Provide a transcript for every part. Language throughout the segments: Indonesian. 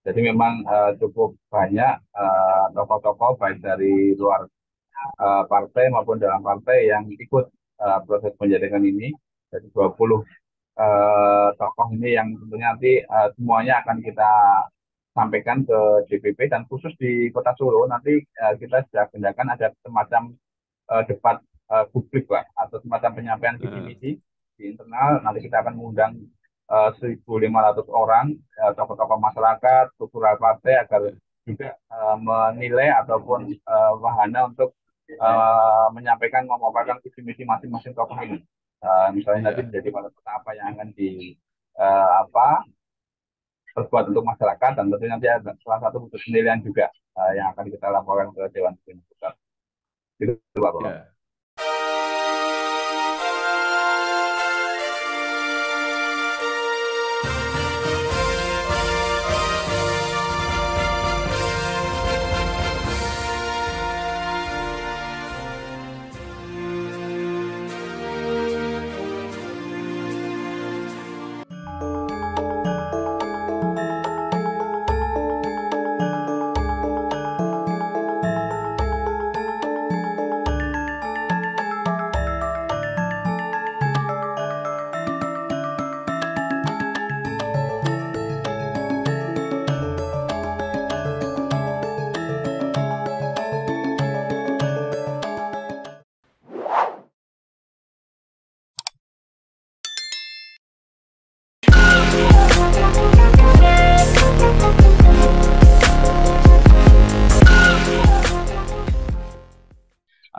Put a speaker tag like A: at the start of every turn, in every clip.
A: Jadi memang cukup banyak tokoh-tokoh baik dari luar partai maupun dalam partai yang ikut proses penjaringan ini. Jadi 20 tokoh ini yang tentunya nanti semuanya akan kita sampaikan ke DPP, dan khusus di Kota Solo nanti kita sudah agendakan ada semacam debat publik Pak, atau semacam penyampaian visi
B: Eh,
A: misi di internal. Nanti kita akan mengundang 1.500 orang tokoh-tokoh masyarakat, struktural partai, agar juga menilai ataupun wahana untuk menyampaikan, memaparkan visi misi masing-masing tokoh ini. Misalnya nanti
B: iya,
A: menjadi pada apa yang akan di apa perbuat untuk masyarakat, dan tentunya nanti ada salah satu bentuk penilaian juga yang akan kita laporkan ke Dewan Pimpinan Pusat. Itu Pak Bambang.
B: iya.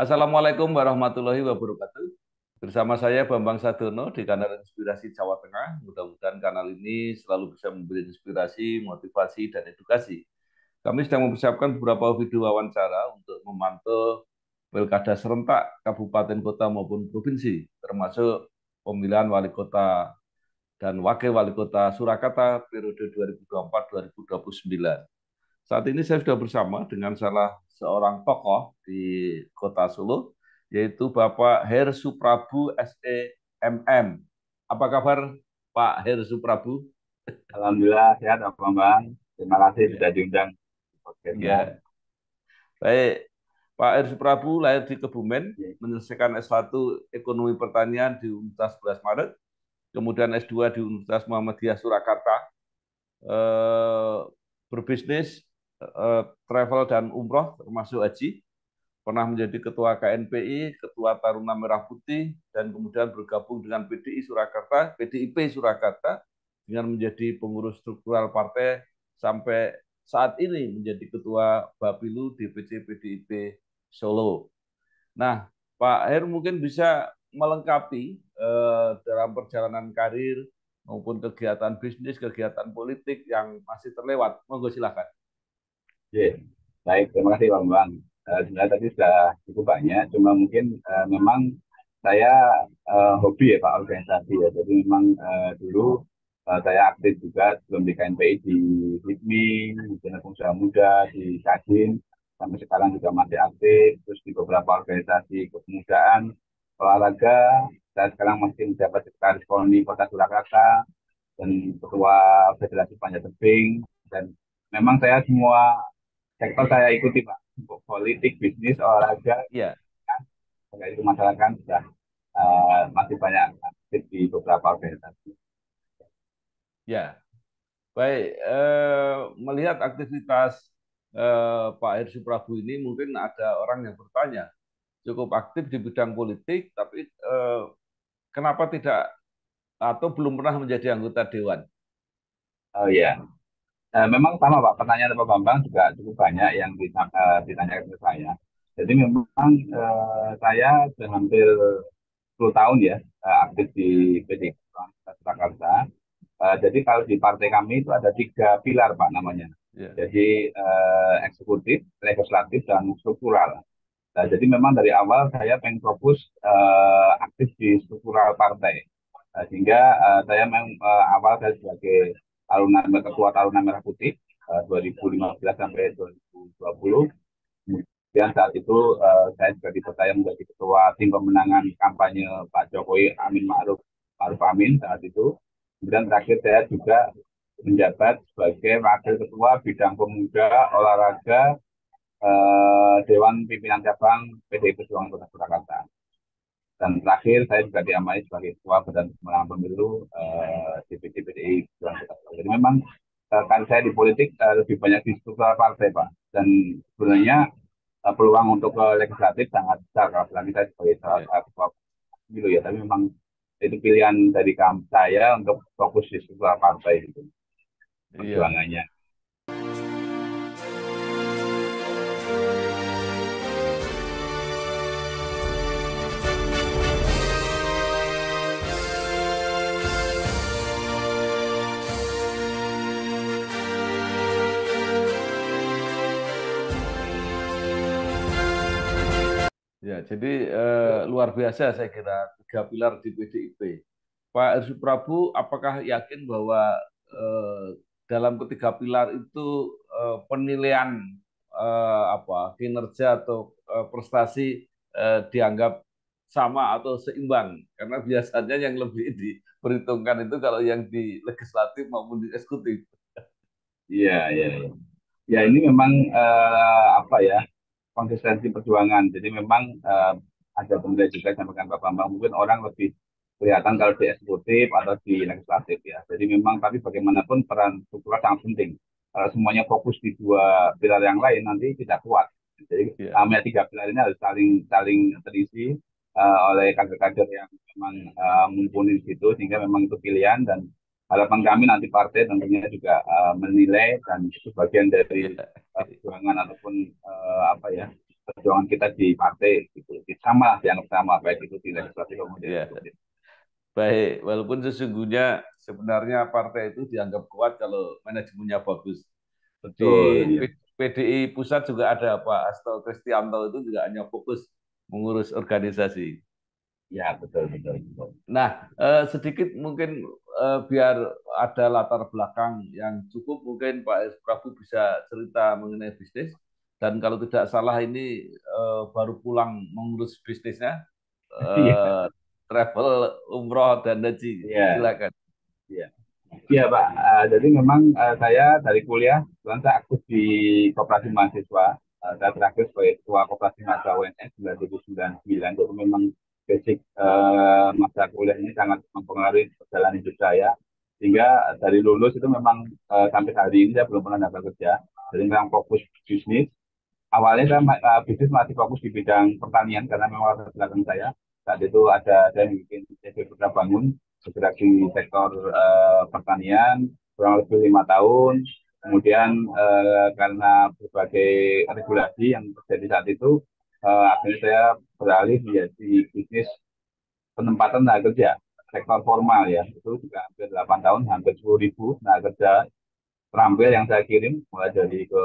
B: Assalamualaikum warahmatullahi wabarakatuh. Bersama saya Bambang Sadono di Kanal Inspirasi Jawa Tengah. Mudah-mudahan kanal ini selalu bisa memberi inspirasi, motivasi, dan edukasi. Kami sedang mempersiapkan beberapa video wawancara untuk memantau pilkada serentak kabupaten, kota maupun provinsi, termasuk pemilihan wali kota dan wakil wali kota Surakarta periode 2024-2029. Saat ini saya sudah bersama dengan salah seorang tokoh di Kota Solo, yaitu Bapak Her Suprabu SEMM. Apa kabar Pak Her Suprabu?
A: Alhamdulillah sehat Pak Bambang. Terima kasih
B: Ya,
A: sudah diundang di podcastnya.
B: ya. Baik, Pak Her Suprabu lahir di Kebumen, menyelesaikan S1 Ekonomi Pertanian di Universitas 11 Maret, kemudian S2 di Universitas Muhammadiyah Surakarta, eh, berbisnis travel dan umroh termasuk haji, pernah menjadi ketua KNPI, ketua Taruna Merah Putih, dan kemudian bergabung dengan PDIP Surakarta, dengan menjadi pengurus struktural partai sampai saat ini menjadi ketua Bapilu DPC PDIP Solo. Nah, Pak Her mungkin bisa melengkapi dalam perjalanan karir maupun kegiatan bisnis, kegiatan politik yang masih terlewat. Monggo silakan.
A: Oke. Baik, terima kasih Pak Bambang. Sebenarnya tadi sudah cukup banyak, cuma mungkin memang saya hobi ya Pak organisasi ya. Jadi memang dulu saya aktif juga sebelum di KNPI di HIPMI, di Jenis Pengusaha Muda, di Kadin, sampai sekarang juga masih aktif, terus di beberapa organisasi kepemudaan, olahraga. Saya sekarang masih menjabat sekretaris KONI Kota Surakarta dan ketua Federasi Panjat Tebing, dan memang saya semua sektor saya ikuti Pak, untuk politik, bisnis, olahraga,
B: Ya,
A: terkait masyarakat sudah masih banyak aktif di beberapa organisasi.
B: ya. Baik, melihat aktivitas Pak Her Suprabu ini, mungkin ada orang yang bertanya, cukup aktif di bidang politik, tapi kenapa tidak atau belum pernah menjadi anggota dewan?
A: Oh iya, memang sama Pak, pertanyaan Pak Bambang juga cukup banyak yang ditanyakan ke saya. Jadi memang saya sudah hampir 10 tahun ya aktif di PD Jakarta. Jadi kalau di partai kami itu ada tiga pilar Pak namanya.
B: Ya,
A: Jadi eksekutif, legislatif, dan struktural. Nah, jadi memang dari awal saya pengen fokus aktif di struktural partai. Sehingga saya memang awal saya sebagai ketua Taruna Merah Putih 2015 sampai 2020. Kemudian saat itu saya juga dipercaya menjadi ketua tim pemenangan kampanye Pak Jokowi Amin Ma'ruf Amin saat itu. Kemudian terakhir saya juga menjabat sebagai Wakil Ketua Bidang Pemuda, Olahraga, Dewan Pimpinan Cabang PDI Perjuangan Kota Surakarta. Dan terakhir saya juga diamanai sebagai Ketua Badan Pemenangan Pemilu DPD PDI Perjuangan Kota Surakarta. Jadi memang kan saya di politik lebih banyak di struktural partai, Pak. Dan sebenarnya peluang untuk ke legislatif sangat besar kalau kita sebagai salah
B: Ya,
A: satu ketua pemilu ya. Tapi memang itu pilihan dari saya untuk fokus di struktural partai gitu,
B: iya.
A: perjuangannya.
B: Ya, jadi luar biasa saya kira tiga pilar di PDIP. Pak Ersu Prabu, apakah yakin bahwa eh, dalam ketiga pilar itu penilaian apa kinerja atau prestasi dianggap sama atau seimbang? Karena biasanya yang lebih diperhitungkan itu kalau yang di legislatif maupun di eksekutif.
A: Iya, iya, iya. Ya ini memang apa ya, konsistensi perjuangan. Jadi memang ada benda juga yang sampaikan Pak Bambang. Mungkin orang lebih kelihatan kalau di eksekutif atau di legislatif ya. Jadi memang tapi bagaimanapun peran struktural sangat penting. Kalau semuanya fokus di dua pilar yang lain nanti tidak kuat. Jadi
B: Ya,
A: tiga pilar ini harus saling saling terisi oleh kader-kader yang memang mumpuni di situ sehingga memang itu pilihan dan harapan kami nanti partai tentunya juga menilai dan itu bagian dari
B: ya,
A: perjuangan ataupun apa ya perjuangan kita di partai gitu. Sama dianggap sama baik itu di legislatif maupun di
B: ya.
A: eksekutif.
B: Baik, walaupun sesungguhnya sebenarnya partai itu dianggap kuat kalau manajemennya bagus. Di
A: Betul, ya.
B: PDI pusat juga ada Pak Hasto Kristianto itu juga hanya fokus mengurus organisasi.
A: Ya, betul, betul, betul.
B: Nah, sedikit mungkin biar ada latar belakang yang cukup, mungkin Pak Prabu bisa cerita mengenai bisnis. Dan kalau tidak salah ini baru pulang mengurus bisnisnya,
A: Iya,
B: eh, travel, umroh, dan haji.
A: iya,
B: Silakan.
A: iya. Iya, Pak. Jadi memang saya dari kuliah, kebetulan saya aktif di Koperasi Mahasiswa. Saya terakhir sebagai Ketua Koperasi Mahasiswa UNS 2009. Jadi memang basic masa kuliah ini sangat mempengaruhi perjalanan hidup saya. Sehingga dari lulus itu memang sampai hari ini saya belum pernah dapat kerja. Jadi memang fokus bisnis. Awalnya saya bisnis masih fokus di bidang pertanian karena memang latar belakang saya. Saat itu saya bikin CV Putra Bangun bergerak di sektor pertanian kurang lebih 5 tahun. Kemudian karena berbagai regulasi yang terjadi saat itu, akhirnya saya beralih menjadi bisnis penempatan tenaga kerja sektor formal ya. Itu juga hampir 8 tahun, hampir 10.000 tenaga kerja terampil yang saya kirim mulai dari ke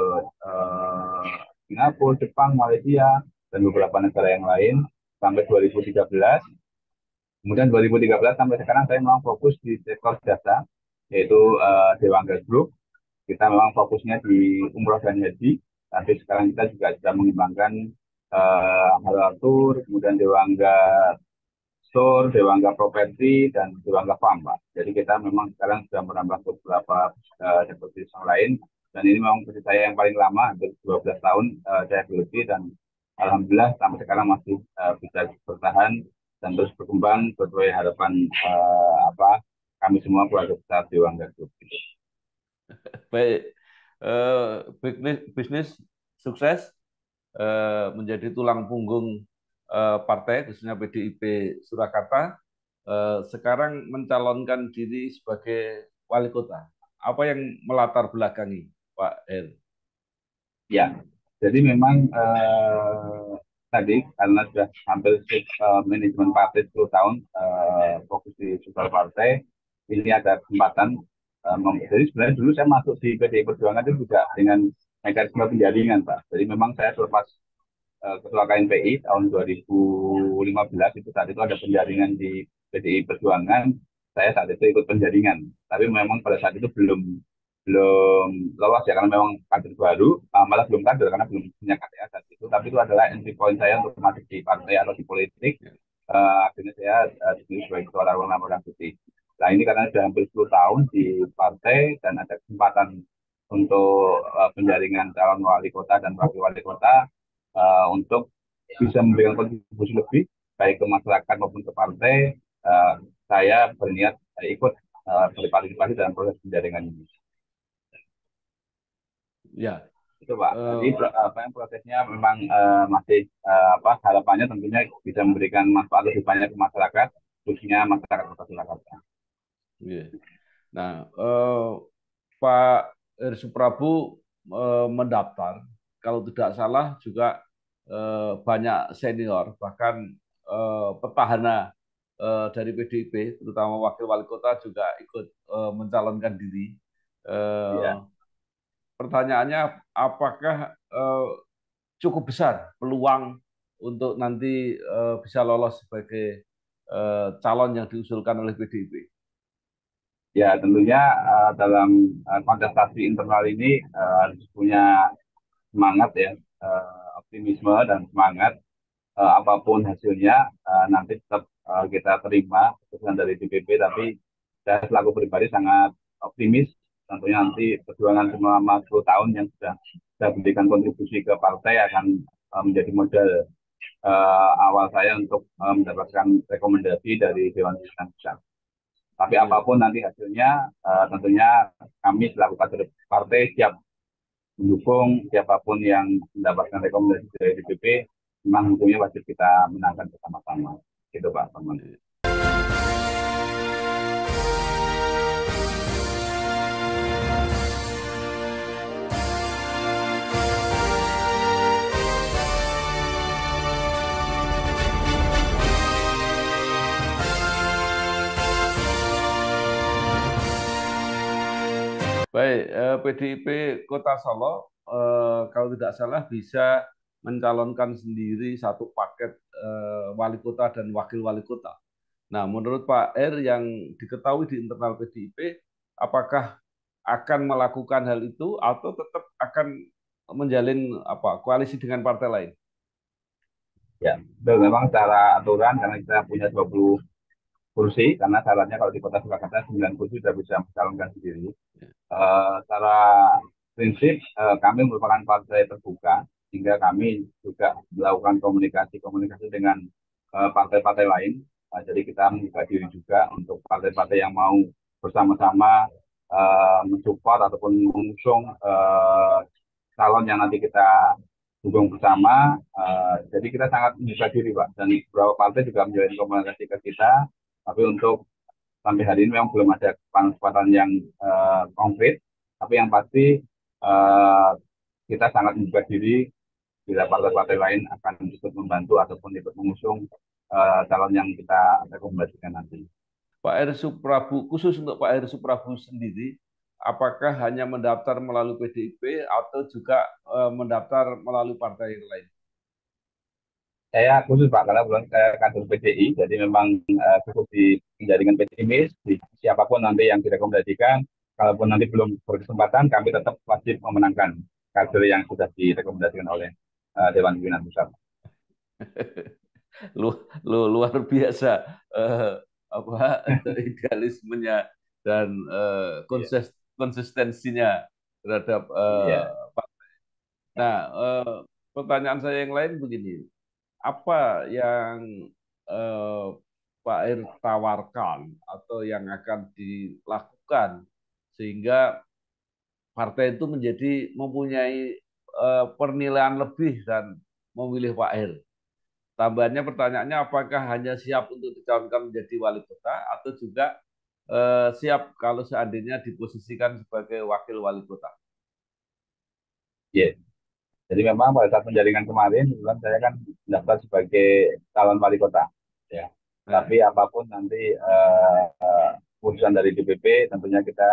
A: Singapura, Jepang, Malaysia, dan beberapa negara yang lain sampai 2013. Kemudian 2013 sampai sekarang saya memang fokus di sektor jasa, yaitu Dewangga Group. Kita memang fokusnya di umroh dan haji, tapi sekarang kita juga sudah mengembangkan halal tour, kemudian Dewangga Store, Dewangga Property, dan Dewangga Farm, Pak. Jadi kita memang sekarang sudah menambah beberapa sektor bisnis yang lain, dan ini memang bisnis saya yang paling lama, hampir 12 tahun saya geluti, dan Alhamdulillah sampai sekarang masih bisa bertahan dan terus berkembang sesuai harapan apa kami semua keluarga besar Dewangga Group.
B: Baik, bisnis, bisnis sukses menjadi tulang punggung partai, khususnya PDIP Surakarta. Sekarang mencalonkan diri sebagai wali kota. Apa yang melatar belakangi, Pak Her?
A: Ya, jadi memang tadi karena sudah hampir manajemen partai 10 tahun fokus di struktur partai, ini ada kesempatan. Jadi sebenarnya dulu saya masuk di PDI Perjuangan itu juga dengan mekanisme penjaringan, Pak. Jadi memang saya selepas Ketua KNPI tahun 2015 itu saat itu ada penjaringan di PDI Perjuangan. Saya saat itu ikut penjaringan, tapi memang pada saat itu belum belum lolos ya karena memang kader baru, malah belum kader karena belum punya KTA saat itu. Tapi itu adalah entry point saya untuk masuk di partai atau di politik. Akhirnya saya dipilih sebagai ketua Lawan Merah Putih. Nah ini karena sudah hampir 10 tahun di partai dan ada kesempatan untuk penjaringan calon wali kota dan wakil wali kota untuk bisa memberikan kontribusi lebih baik ke masyarakat maupun ke partai, saya berniat ikut berpartisipasi dalam proses penjaringan ini.
B: Ya,
A: Itu Pak. Jadi apa yang prosesnya memang masih harapannya tentunya bisa memberikan manfaat lebih banyak ke masyarakat, khususnya masyarakat Kota Surakarta.
B: ya. Nah, Pak Heri Suprabu mendaftar, kalau tidak salah juga banyak senior, bahkan petahana dari PDIP, terutama wakil wali kota juga ikut mencalonkan diri. Eh,
A: Iya.
B: Pertanyaannya, apakah cukup besar peluang untuk nanti bisa lolos sebagai calon yang diusulkan oleh PDIP?
A: Ya, tentunya dalam kontestasi internal ini harus punya semangat ya, optimisme dan semangat apapun hasilnya nanti tetap kita terima keputusan dari DPP, tapi saya selaku pribadi sangat optimis tentunya nanti perjuangan selama 10 tahun yang sudah saya berikan kontribusi ke partai akan menjadi modal awal saya untuk mendapatkan rekomendasi dari Dewan Pimpinan Pusat. Tapi
B: Iya.
A: apapun nanti hasilnya, tentunya kami selaku kader partai siap mendukung siapapun yang mendapatkan rekomendasi dari DPP. Memang tentunya wajib kita menangkan bersama-sama. Gitu Pak Samuel.
B: Baik, PDIP Kota Solo kalau tidak salah bisa mencalonkan sendiri satu paket wali kota dan wakil wali kota. Nah, menurut Pak R yang diketahui di internal PDIP, apakah akan melakukan hal itu atau tetap akan menjalin koalisi dengan partai lain?
A: Ya, betul. Memang secara aturan karena kita punya 20 kursi, karena syaratnya kalau di Kota Surakarta 9 kursi sudah bisa mencalonkan sendiri. Secara prinsip kami merupakan partai terbuka, sehingga kami juga melakukan komunikasi-komunikasi dengan partai-partai lain. Jadi kita membuka diri juga untuk partai-partai yang mau bersama-sama mensupport ataupun mengusung calon yang nanti kita dukung bersama. Jadi kita sangat membuka diri Pak, dan beberapa partai juga menjalin komunikasi ke kita. Tapi untuk sampai hari ini memang belum ada kesepakatan yang konkret. Tapi yang pasti uh, kita sangat membuka diri bila partai-partai lain akan ikut membantu ataupun ikut mengusung calon yang kita rekomendasikan nanti.
B: Pak Heri Suprabu, khusus untuk Pak Heri Suprabu sendiri, apakah hanya mendaftar melalui PDIP atau juga mendaftar melalui partai yang lain?
A: Saya khusus Pak, karena bukan saya kader PDI, jadi memang khusus di jaringan PDIMIS, di siapapun nanti yang direkomendasikan, kalaupun nanti belum berkesempatan, kami tetap wajib memenangkan kader yang sudah direkomendasikan oleh Dewan Pimpinan Pusat.
B: Luar biasa eh, apa idealismenya dan
A: Iya.
B: konsistensinya terhadap
A: Iya.
B: nah pertanyaan saya yang lain begini, apa yang eh, Pak Ir tawarkan atau yang akan dilakukan sehingga partai itu menjadi mempunyai penilaian lebih dan memilih Pak Ir? Tambahannya pertanyaannya, apakah hanya siap untuk dicalonkan menjadi wali kota atau juga siap kalau seandainya diposisikan sebagai wakil wali kota?
A: Iya. Jadi memang pada saat penjaringan kemarin, kebetulan saya kan daftar sebagai calon wali kota. Ya.
B: Nah,
A: Tapi apapun nanti keputusan dari DPP, tentunya kita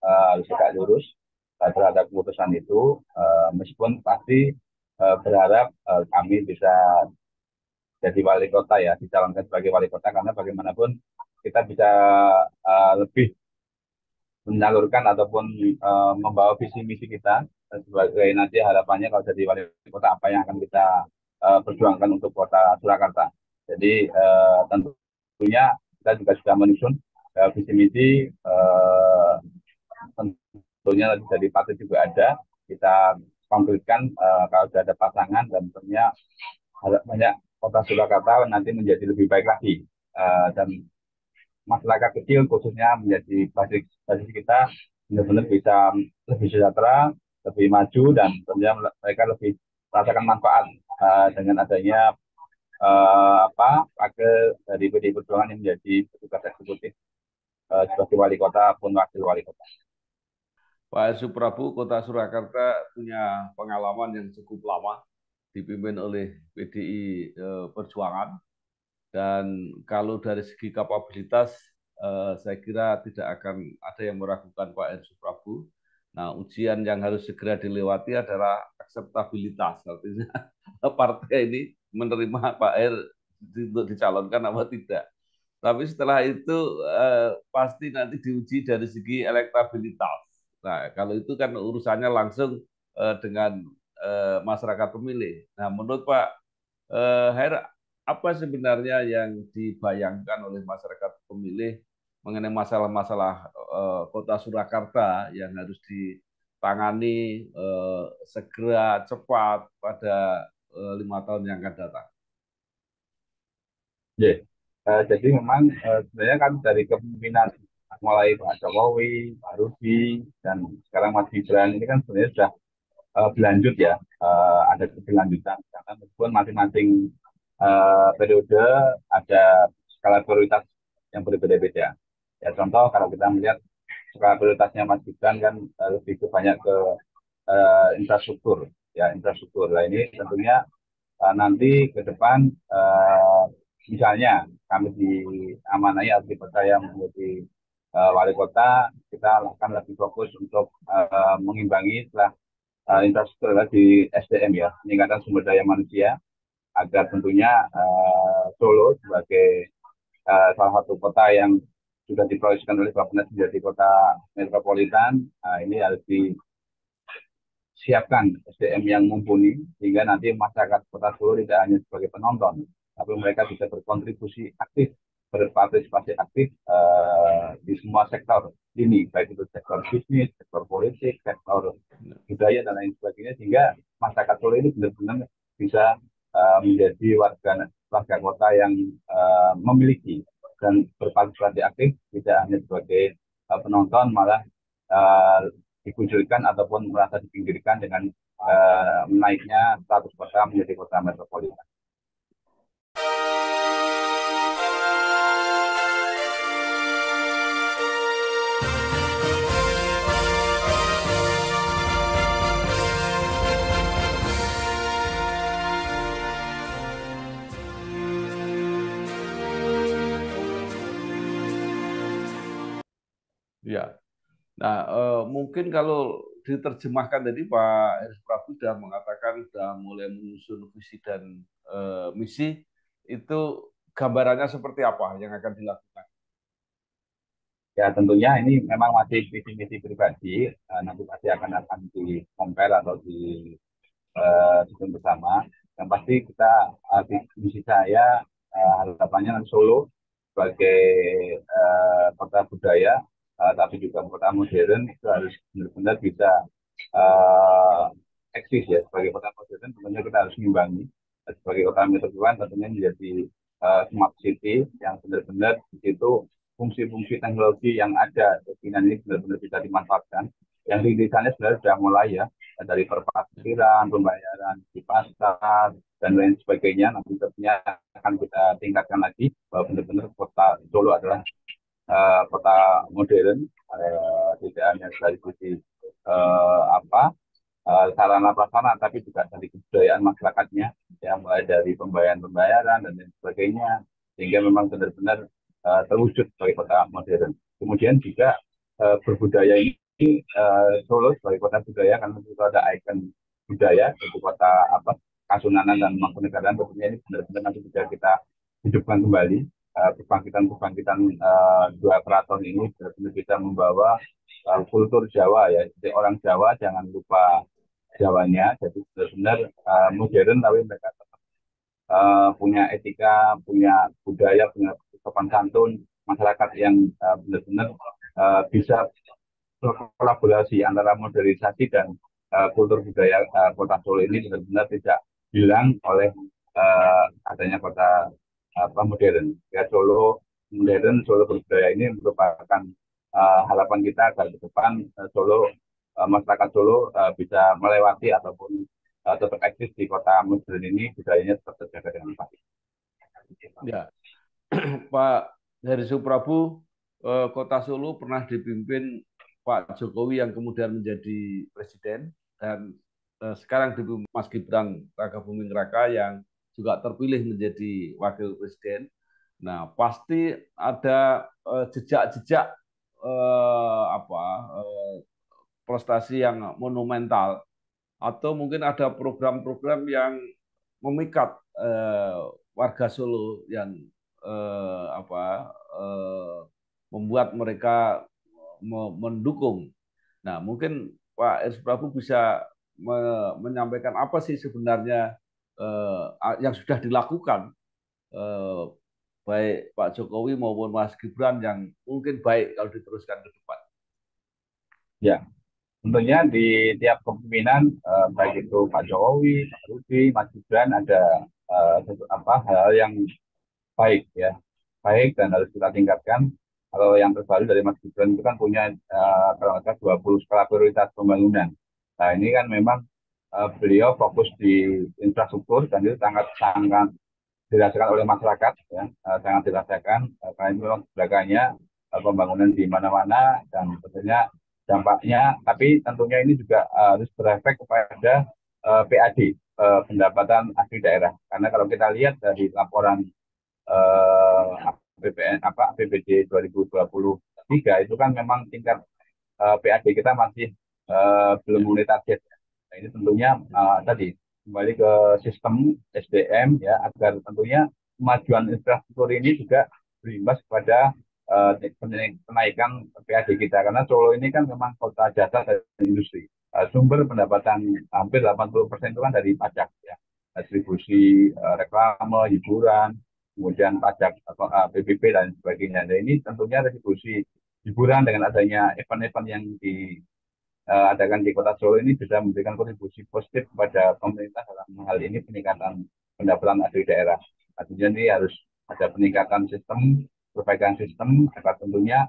A: harus tegak lurus terhadap keputusan itu. Meskipun pasti berharap kami bisa jadi wali kota ya, dicalonkan sebagai wali kota, karena bagaimanapun kita bisa lebih menyalurkan ataupun membawa visi misi kita sebagai nanti harapannya kalau jadi wali kota apa yang akan kita perjuangkan untuk kota Surakarta. Jadi tentunya kita juga sudah menyusun visi misi tentunya dari partai juga ada. Kita konkretkan kalau sudah ada pasangan dan tentunya banyak kota Surakarta nanti menjadi lebih baik lagi. Dan masyarakat kecil khususnya menjadi basis kita benar-benar bisa lebih sejahtera, lebih maju dan tentunya mereka lebih merasakan manfaat dengan adanya wakil dari PDI Perjuangan yang menjadi petugas eksekutif sebagai wali kota pun wakil wali kota.
B: Pak Suprabu, Kota Surakarta punya pengalaman yang cukup lama dipimpin oleh PDI Perjuangan. Dan kalau dari segi kapabilitas, saya kira tidak akan ada yang meragukan Pak R. Suprabu. Nah, ujian yang harus segera dilewati adalah akseptabilitas. Artinya partai ini menerima Pak R untuk dicalonkan apa tidak. Tapi setelah itu pasti nanti diuji dari segi elektabilitas. Nah, kalau itu kan urusannya langsung dengan masyarakat pemilih. Nah, menurut Pak Her, apa sebenarnya yang dibayangkan oleh masyarakat pemilih mengenai masalah-masalah Kota Surakarta yang harus ditangani segera cepat pada 5 tahun yang akan datang?
A: Yeah. Jadi memang sebenarnya kan dari kepemimpinan mulai Pak Jokowi, Pak Rudi, dan sekarang Mas Gibran ini kan sebenarnya sudah berlanjut ya, ada keberlanjutan karena meskipun masing-masing periode ada skala prioritas yang berbeda-beda. Ya contoh kalau kita melihat skala prioritasnya Mas Gibran kan lebih ke banyak ke infrastruktur, ya infrastruktur. Nah ini tentunya nanti ke depan misalnya kami diamanai atau dipercaya menjadi wali kota, kita akan lebih fokus untuk mengimbangi setelah infrastruktur di SDM ya, peningkatan sumber daya manusia agar tentunya Solo sebagai salah satu kota yang sudah diproyeksikan oleh Bappenas menjadi kota metropolitan, ini harus disiapkan SDM yang mumpuni sehingga nanti masyarakat kota Solo tidak hanya sebagai penonton, tapi mereka bisa berkontribusi aktif, berpartisipasi aktif di semua sektor ini, baik itu sektor bisnis, sektor politik, sektor budaya dan lain sebagainya, sehingga masyarakat Solo ini benar-benar bisa menjadi warga kota yang memiliki dan berpartisipasi aktif, tidak hanya sebagai penonton, malah uh, dikucilkan ataupun merasa dipinggirkan dengan menaiknya status kota menjadi kota metropolitan.
B: Ya, nah mungkin kalau diterjemahkan tadi Pak Eris Prabu sudah mengatakan sudah mulai menyusun visi dan misi, itu gambarannya seperti apa yang akan dilakukan?
A: Ya tentunya ini memang masih visi-misi pribadi, nanti pasti akan di compare atau disusun bersama. Yang pasti kita misi saya harapannya nanti Solo sebagai kota budaya, tapi juga kota modern itu harus benar-benar bisa uh, eksis ya sebagai kota modern. Tentunya kita harus mengimbangi sebagai kota metropolitan tentunya menjadi smart city yang benar-benar di situ fungsi-fungsi teknologi yang ada di ini benar-benar bisa dimanfaatkan. Yang di sana sebenarnya sudah mulai ya, dari perparkiran, pembayaran di pasar, dan lain sebagainya. Nanti tentunya akan kita tingkatkan lagi bahwa benar-benar kota Solo adalah kota modern, tidak hanya dari sisi sarana prasarana, tapi juga dari kebudayaan masyarakatnya, yang mulai dari pembayaran-pembayaran dan lain sebagainya, sehingga memang benar-benar terwujud sebagai kota modern. Kemudian juga berbudaya ini Solo sebagai kota budaya karena itu ada ikon budaya yaitu kota Kasunanan dan Mangkunegaran, tentunya ini benar-benar nanti bisa kita hidupkan kembali kebangkitan-kebangkitan dua keraton ini benar-benar bisa membawa kultur Jawa ya. Jadi orang Jawa jangan lupa Jawanya, jadi benar-benar modern tapi mereka punya etika, punya budaya, punya sopan santun masyarakat yang benar-benar bisa kolaborasi antara modernisasi dan kultur budaya kota Solo ini benar-benar tidak hilang oleh adanya kota modern. Ya, Solo modern, Solo berbudaya ini merupakan harapan kita agar ke depan masyarakat Solo bisa melewati ataupun tetap eksis di kota modern ini, budayanya tetap terjaga dengan baik.
B: Ya, Pak Heri Suprabu, Kota Solo pernah dipimpin Pak Jokowi yang kemudian menjadi presiden, dan sekarang dipimpin Mas Gibran Rakabuming Raka yang juga terpilih menjadi wakil presiden. Nah, pasti ada jejak-jejak prestasi yang monumental, atau mungkin ada program-program yang memikat warga Solo yang eh, apa eh, membuat mereka mendukung. Nah, mungkin Pak S. Prabu bisa menyampaikan apa sih sebenarnya yang sudah dilakukan, eh, baik Pak Jokowi maupun Mas Gibran, yang mungkin baik kalau diteruskan ke depan.
A: Ya, tentunya di tiap kepemimpinan baik itu Pak Jokowi, Pak Rudi, Mas Gibran ada hal yang baik ya, baik dan harus kita tingkatkan. Kalau yang terbaru dari Mas Gibran itu kan punya kalau nggak salah 20 skala prioritas pembangunan. Nah ini kan memang beliau fokus di infrastruktur dan itu sangat sangat dirasakan oleh masyarakat ya, sangat dirasakan karena itu memang belakangnya pembangunan di mana-mana dan tentunya dampaknya, tapi tentunya ini juga harus berefek kepada PAD, pendapatan asli daerah, karena kalau kita lihat dari laporan APBN APBD 2023 itu kan memang tingkat PAD kita masih belum memenuhi target. Nah, ini tentunya tadi kembali ke sistem SDM ya, agar tentunya kemajuan infrastruktur ini juga berimbas kepada kenaikan PAD kita, karena Solo ini kan memang kota jasa dan industri. Sumber pendapatan hampir 80% itu kan dari pajak ya, distribusi, reklame, hiburan, kemudian pajak atau PBB dan sebagainya. Dan ini tentunya retribusi hiburan dengan adanya event-event yang diadakan di Kota Solo ini bisa memberikan kontribusi positif kepada pemerintah dalam hal ini peningkatan pendapatan asli daerah. Artinya ini harus ada peningkatan sistem, perbaikan sistem, agar tentunya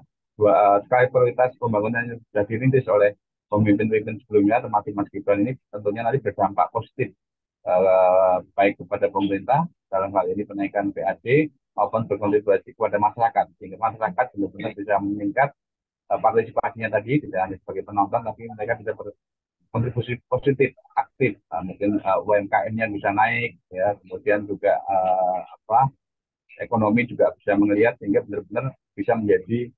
A: sekali prioritas pembangunan yang sudah dirintis oleh pemimpin-pemimpin sebelumnya, termasuk Mas Gibran ini, tentunya nanti berdampak positif baik kepada pemerintah dalam hal ini penaikan PAD maupun berkontribusi kepada masyarakat, sehingga masyarakat benar-benar bisa meningkat partisipasinya tadi, tidak hanya sebagai penonton tapi mereka bisa berkontribusi positif aktif. Mungkin UMKM-nya bisa naik ya, kemudian juga ekonomi juga bisa melihat, sehingga benar-benar bisa menjadi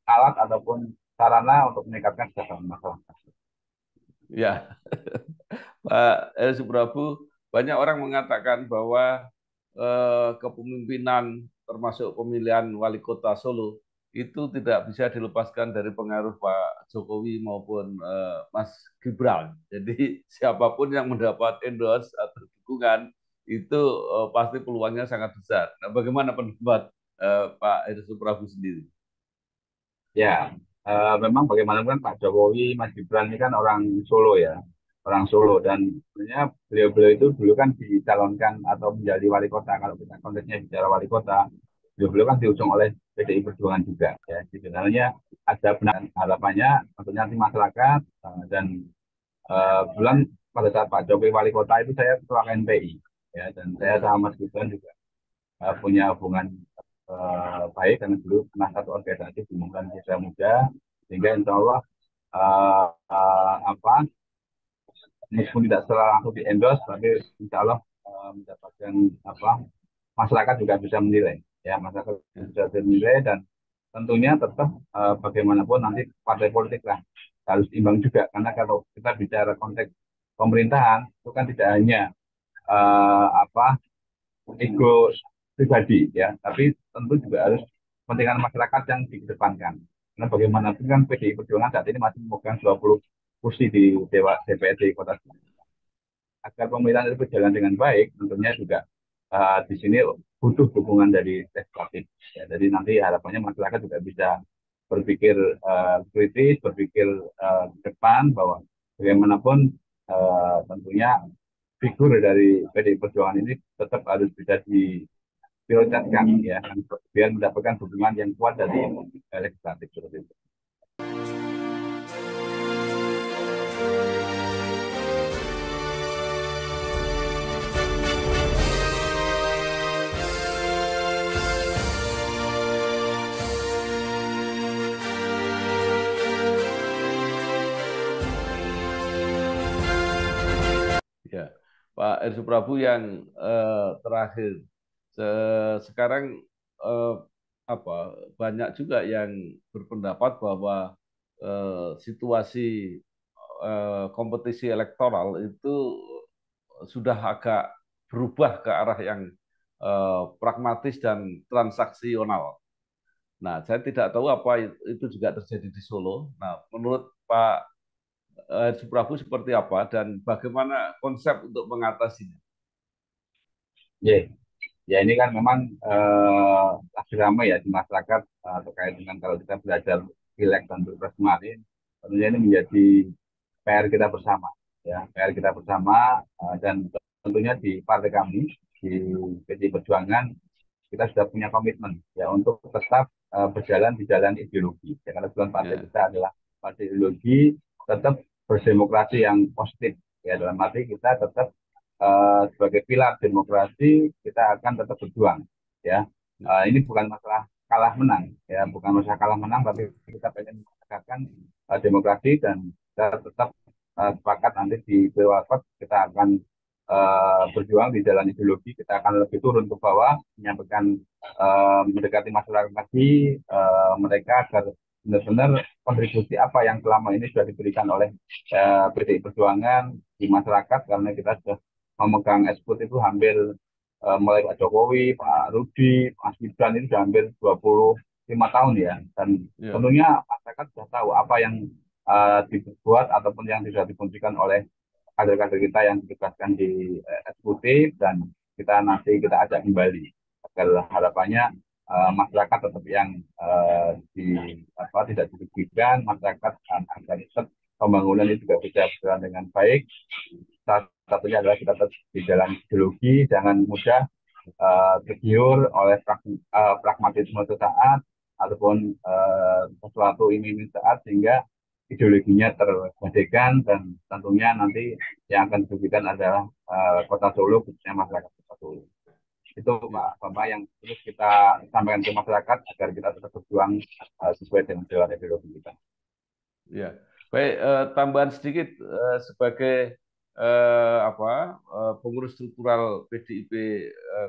A: alat ataupun sarana untuk meningkatkan kesejahteraan masyarakat.
B: Ya, Pak El Subrabu, banyak orang mengatakan bahwa kepemimpinan termasuk pemilihan wali kota Solo itu tidak bisa dilepaskan dari pengaruh Pak Jokowi maupun Mas Gibran. Jadi siapapun yang mendapat endorse atau dukungan itu pasti peluangnya sangat besar. Nah, bagaimana pendapat Pak El Subrabu sendiri?
A: Ya, memang bagaimanapun Pak Jokowi, Mas Gibran ini kan orang Solo ya, orang Solo, dan sebenarnya beliau-beliau itu dulu kan dicalonkan atau menjadi wali kota. Kalau kita konteksnya bicara wali kota, beliau-beliau kan diusung oleh PDI Perjuangan juga ya. Sebenarnya ada benar harapannya tentunya nanti masyarakat dan bulan pada saat Pak Jokowi wali kota itu saya ketua KNPI ya, dan saya sama Mas Gibran juga punya hubungan baik karena dulu pernah satu organisasi di Mukan Desa Muda, sehingga insya Allah uh, uh, apa meskipun tidak secara langsung di endorse, tapi insya Allah mendapatkan masyarakat juga bisa menilai ya, masyarakat bisa menilai, dan tentunya tetap bagaimanapun nanti partai politik lah harus imbang juga, karena kalau kita bicara konteks pemerintahan itu kan tidak hanya uh, apa ego pribadi ya, tapi tentu juga harus kepentingan masyarakat yang dikedepankan. Karena bagaimanapun kan PDI Perjuangan saat ini masih memegang 20 kursi di DPRD Kota Solo. Agar pemerintahan itu berjalan dengan baik, tentunya juga di sini butuh dukungan dari legislatif. Ya, jadi nanti harapannya masyarakat juga bisa berpikir kritis, berpikir ke depan bahwa bagaimanapun tentunya figur dari PDI Perjuangan ini tetap harus bisa diprioritaskan ya, biar mendapatkan dukungan yang kuat dari legislatif seperti itu.
B: Ya, Pak Ersu Prabu yang terakhir, sekarang eh, apa banyak juga yang berpendapat bahwa situasi kompetisi elektoral itu sudah agak berubah ke arah yang pragmatis dan transaksional. Nah, saya tidak tahu apa itu juga terjadi di Solo. Nah, menurut Pak Suprabu seperti apa dan bagaimana konsep untuk mengatasinya?
A: Yeah. Ya ini kan memang lagi ramai ya di masyarakat terkait dengan kalau kita belajar pileg dan pilpres kemarin, tentunya ini menjadi PR kita bersama, ya PR kita bersama dan tentunya di partai kami di PDI Perjuangan kita sudah punya komitmen ya untuk tetap berjalan di jalan ideologi. Ya, karena tujuan partai
B: Ya,
A: kita adalah partai ideologi tetap berdemokrasi yang positif. Ya dalam arti kita tetap sebagai pilar demokrasi kita akan tetap berjuang. Ya
B: ya,
A: ini bukan masalah kalah menang, ya bukan masalah kalah menang, tapi kita pengen menegakkan demokrasi dan kita tetap sepakat nanti di Pilwakot kita akan berjuang di jalan ideologi, kita akan lebih turun ke bawah, menyampaikan mendekati masyarakat lagi mereka agar benar-benar kontribusi apa yang selama ini sudah diberikan oleh PDI Perjuangan di masyarakat karena kita sudah memegang eksekutif itu hampir mulai Pak Jokowi, Pak Rudi, Mas Gibran ini sudah hampir 25 tahun ya dan
B: ya,
A: tentunya masyarakat sudah tahu apa yang dibuat ataupun yang sudah difungsikan oleh kader-kader kita yang ditugaskan di eksekutif dan kita ajak kembali agar harapannya masyarakat tetap yang di apa tidak dirugikan masyarakat agar tetap pembangunan ini juga bisa berjalan dengan baik. Salah satunya adalah kita tetap di jalan ideologi, jangan mudah tergiur oleh pragmatisme sesaat ataupun sesuatu ini saat sehingga ideologinya terbagikan dan tentunya nanti yang akan dirugikan adalah Kota Solo khususnya masyarakat Kota Solo. Itu
B: ya,
A: Pak Bapak yang terus kita sampaikan ke masyarakat agar kita tetap berjuang sesuai dengan jalan ideologi kita.
B: ya. Baik, tambahan sedikit sebagai pengurus struktural PDIP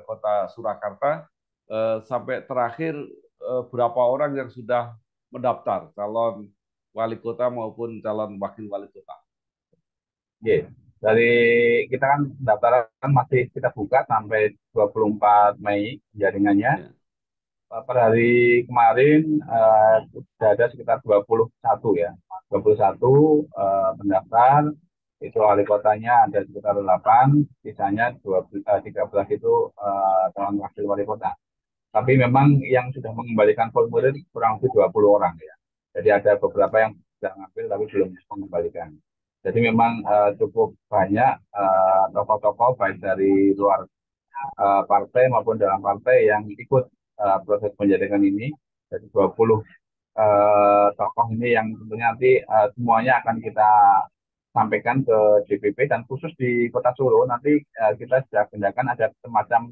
B: Kota Surakarta, sampai terakhir berapa orang yang sudah mendaftar calon wali kota maupun calon wakil wali kota?
A: Oke. Dari kita kan pendaftaran masih kita buka sampai 24 Mei jaringannya.
B: Ya,
A: Per hari kemarin sudah ada sekitar 21 ya. 21 pendaftar. Itu wali kotanya ada sekitar 8, sisanya 13 itu calon wakil wali kota. Tapi memang yang sudah mengembalikan formulir kurang lebih 20 orang ya. Jadi ada beberapa yang sudah ngambil tapi belum mengembalikan. Jadi memang cukup banyak tokoh-tokoh baik dari luar partai maupun dalam partai yang ikut proses penjaringan ini. Jadi 20 tokoh ini yang tentunya nanti semuanya akan kita sampaikan ke DPP dan khusus di Kota Solo nanti kita sudah agendakan ada semacam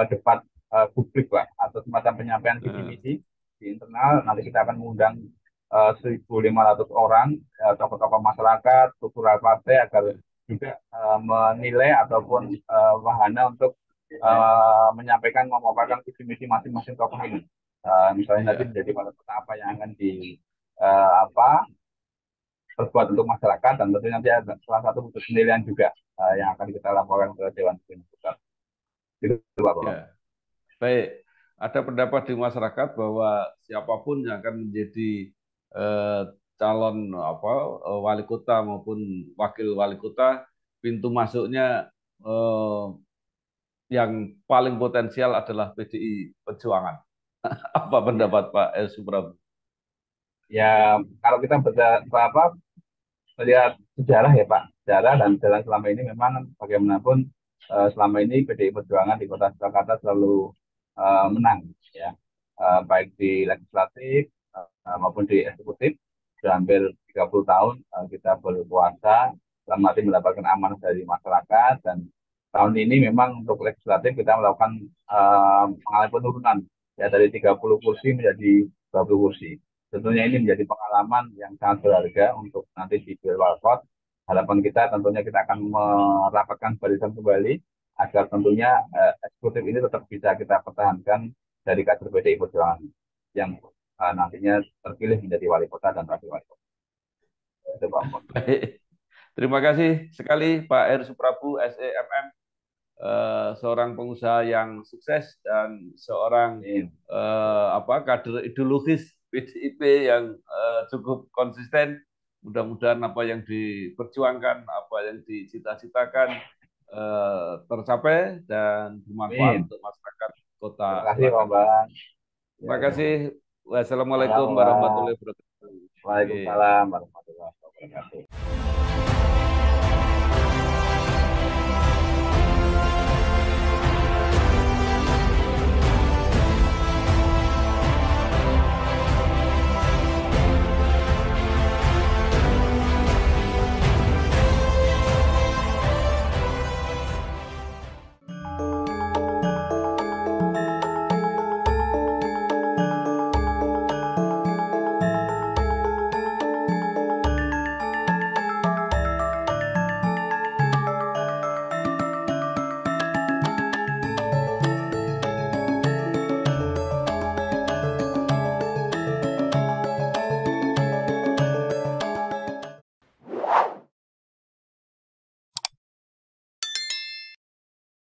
A: debat publik lah atau semacam penyampaian visi
B: eh,
A: misi di internal. Nanti kita akan mengundang 1.500 orang tokoh-tokoh masyarakat, struktural partai agar
B: ya,
A: juga menilai ataupun wahana untuk menyampaikan memaparkan visi misi masing-masing tokoh ini. Misalnya nanti
B: iya,
A: menjadi pada apa yang akan di apa berbuat untuk masyarakat dan tentunya nanti ada salah satu bentuk penilaian juga yang akan kita laporkan ke Dewan Pimpinan Pusat. Itu Pak
B: ya.
A: Bapak.
B: Baik, ada pendapat di masyarakat bahwa siapapun yang akan menjadi eh, calon wali kota maupun wakil wali kota, pintu masuknya eh, yang paling potensial adalah PDI Perjuangan. Apa
A: Ya,
B: pendapat Pak El Suprabu?
A: ya kalau kita apa melihat sejarah ya Pak, sejarah dan jalan selama ini memang bagaimanapun selama ini PDI Perjuangan di Kota Surakarta selalu menang ya. Baik di legislatif maupun di eksekutif sudah hampir 30 tahun kita berkuasa dalam arti mendapatkan amanah dari masyarakat dan tahun ini memang untuk legislatif kita melakukan mengalami penurunan ya dari 30 kursi menjadi 20 kursi. Tentunya ini menjadi pengalaman yang sangat berharga untuk nanti di Pilwalkot. Harapan kita tentunya kita akan merapatkan barisan kembali agar tentunya eksekutif ini tetap bisa kita pertahankan dari kader PDI Perjuangan yang nantinya terpilih menjadi wali kota dan wakil wali kota. Itu Pak Mon.
B: Baik. Terima kasih sekali Pak R. Suprabu, SEMM, seorang pengusaha yang sukses dan seorang
A: Amin.
B: kader ideologis PDIP yang cukup konsisten. Mudah-mudahan apa yang diperjuangkan, apa yang dicita-citakan tercapai dan bermanfaat
A: Amin.
B: untuk masyarakat
A: Terima
B: Kota
A: kasih Pak
B: Surakarta.
A: Bang. Ya,
B: Terima
A: ya.
B: kasih.
A: Salam
B: Wassalamualaikum
A: Pak.
B: warahmatullahi wabarakatuh. Oke.
A: Waalaikumsalam warahmatullahi